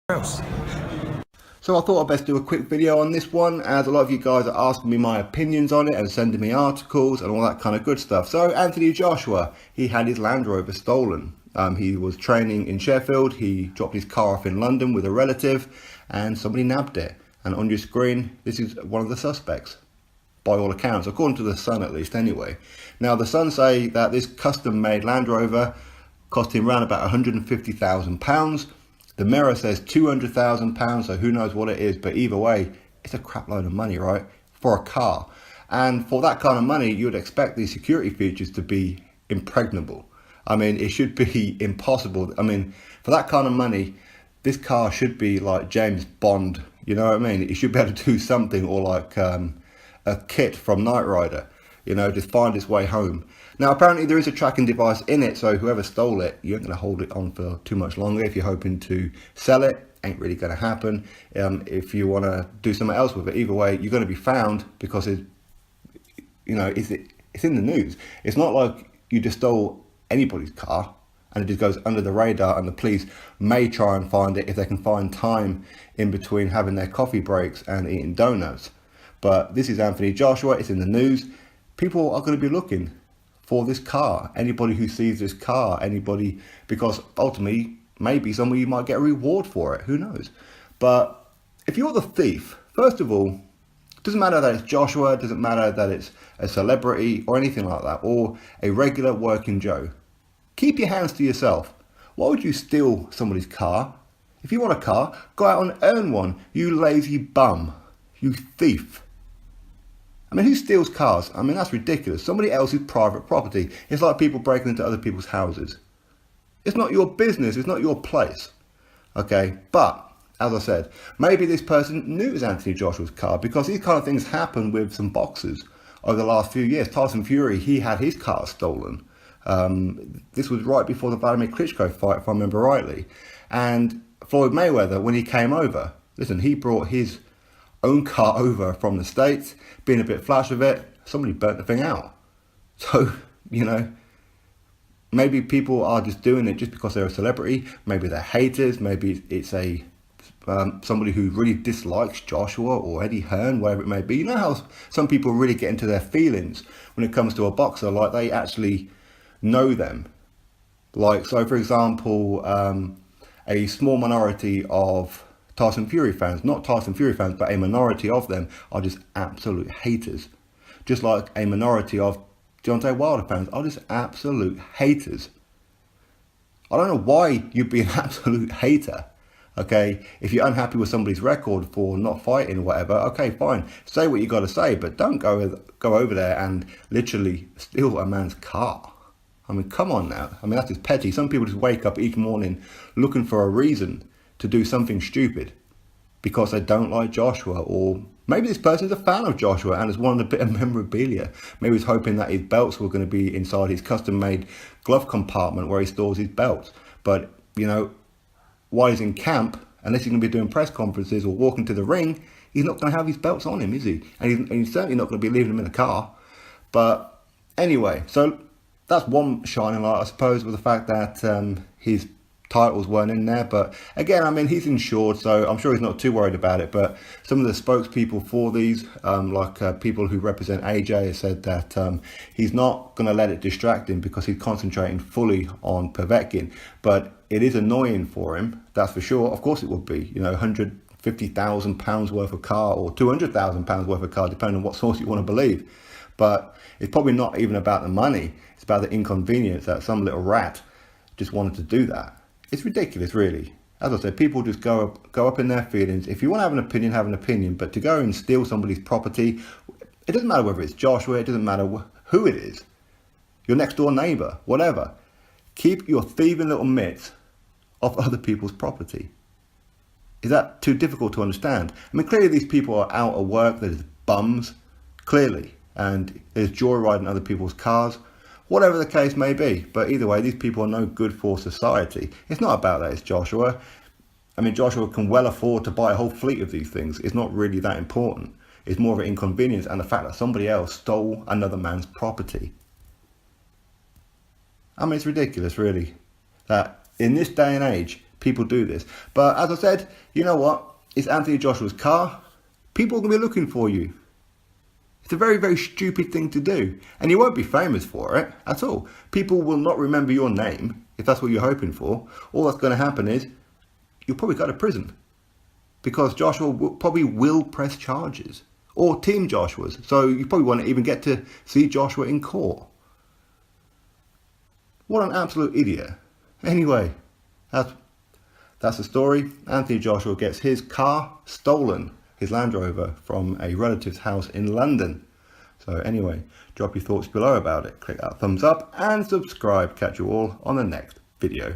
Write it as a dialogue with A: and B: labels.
A: else.
B: So I thought I'd best do a quick video on this one, as a lot of you guys are asking me my opinions on it and sending me articles and all that kind of good stuff. So Anthony Joshua, he had his Land Rover stolen. He was training in Sheffield. He dropped his car off in London with a relative and somebody nabbed it. And on your screen, this is one of the suspects, by all accounts, according to the Sun at least anyway. Now the Sun say that this custom made Land Rover cost him around about £150,000. The Mirror says £200,000, so who knows what it is, but either way, it's a crap load of money, right, for a car. And for that kind of money, you would expect these security features to be impregnable. I mean, it should be impossible. I mean, for that kind of money, this car should be like James Bond, you know what I mean? It should be able to do something, or like a Kit from Knight Rider, you know, just find its way home. Now, apparently there is a tracking device in it, so whoever stole it, you ain't going to hold it on for too much longer. If you're hoping to sell it, ain't really going to happen. If you want to do something else with it, either way, you're going to be found, because it's in the news. It's not like you just stole anybody's car and it just goes under the radar, and the police may try and find it if they can find time in between having their coffee breaks and eating donuts. But this is Anthony Joshua. It's in the news. People are going to be looking for this car. Anybody who sees this car, anybody, because ultimately maybe somebody might get a reward for it, who knows. But if you're the thief, first of all, it doesn't matter that it's Joshua, it doesn't matter that it's a celebrity or anything like that, or a regular working Joe. Keep your hands to yourself. Why would you steal somebody's car? If you want a car, go out and earn one, you lazy bum, you thief. I mean, who steals cars? I mean, that's ridiculous. Somebody else's private property. It's like people breaking into other people's houses. It's not your business. It's not your place. Okay, but as I said, maybe this person knew it was Anthony Joshua's car, because these kind of things happen with some boxers over the last few years. Tyson Fury, he had his car stolen. This was right before the Vladimir Klitschko fight, if I remember rightly. And Floyd Mayweather, when he came over, listen, he brought his own car over from the States, being a bit flash of it, somebody burnt the thing out. So, you know, maybe people are just doing it just because they're a celebrity. Maybe they're haters. Maybe it's somebody who really dislikes Joshua or Eddie Hearn, whatever it may be. You know how some people really get into their feelings when it comes to a boxer, like they actually know them. Like, so for example, a small minority of Tyson Fury fans, not Tyson Fury fans, but a minority of them are just absolute haters. Just like a minority of Deontay Wilder fans are just absolute haters. I don't know why you'd be an absolute hater, okay? If you're unhappy with somebody's record for not fighting or whatever, okay, fine. Say what you got to say, but don't go over there and literally steal a man's car. I mean, come on now. I mean, that's just petty. Some people just wake up each morning looking for a reason to do something stupid because they don't like Joshua, or maybe this person's a fan of Joshua and has wanted a bit of memorabilia. Maybe he's hoping that his belts were going to be inside his custom-made glove compartment where he stores his belts. But, you know, while he's in camp, unless he's going to be doing press conferences or walking to the ring, he's not going to have his belts on him, is he? And he's certainly not going to be leaving them in the car. But anyway, so that's one shining light, I suppose, with the fact that his titles weren't in there. But again, I mean, he's insured, so I'm sure he's not too worried about it. But some of the spokespeople for these, people who represent AJ, said that he's not going to let it distract him because he's concentrating fully on Povetkin. But it is annoying for him, that's for sure. Of course it would be, you know, £150,000 worth of car, or £200,000 worth of car, depending on what source you want to believe. But it's probably not even about the money. It's about the inconvenience that some little rat just wanted to do that. It's ridiculous, really. As I said, people just go up in their feelings. If you want to have an opinion, have an opinion. But to go and steal somebody's property, it doesn't matter whether it's Joshua, it doesn't matter who it is, your next door neighbour, whatever. Keep your thieving little mitts off other people's property. Is that too difficult to understand? I mean, clearly these people are out of work, they're just bums, clearly. And there's joyriding other people's cars. Whatever the case may be, but either way, these people are no good for society. It's not about that, it's Joshua. I mean, Joshua can well afford to buy a whole fleet of these things. It's not really that important. It's more of an inconvenience and the fact that somebody else stole another man's property. I mean, it's ridiculous, really, that in this day and age, People do this. But as I said, you know what? It's Anthony Joshua's car. People are going to be looking for you. It's a very, very stupid thing to do. And you won't be famous for it at all. People will not remember your name if that's what you're hoping for. All that's going to happen is you'll probably go to prison. Because Joshua probably will press charges. Or Team Joshua's. So you probably won't even get to see Joshua in court. What an absolute idiot. Anyway, that's the story. Anthony Joshua gets his car stolen, his Land Rover, from a relative's house in London. So anyway, drop your thoughts below about it. Click that thumbs up and subscribe. Catch you all on the next video.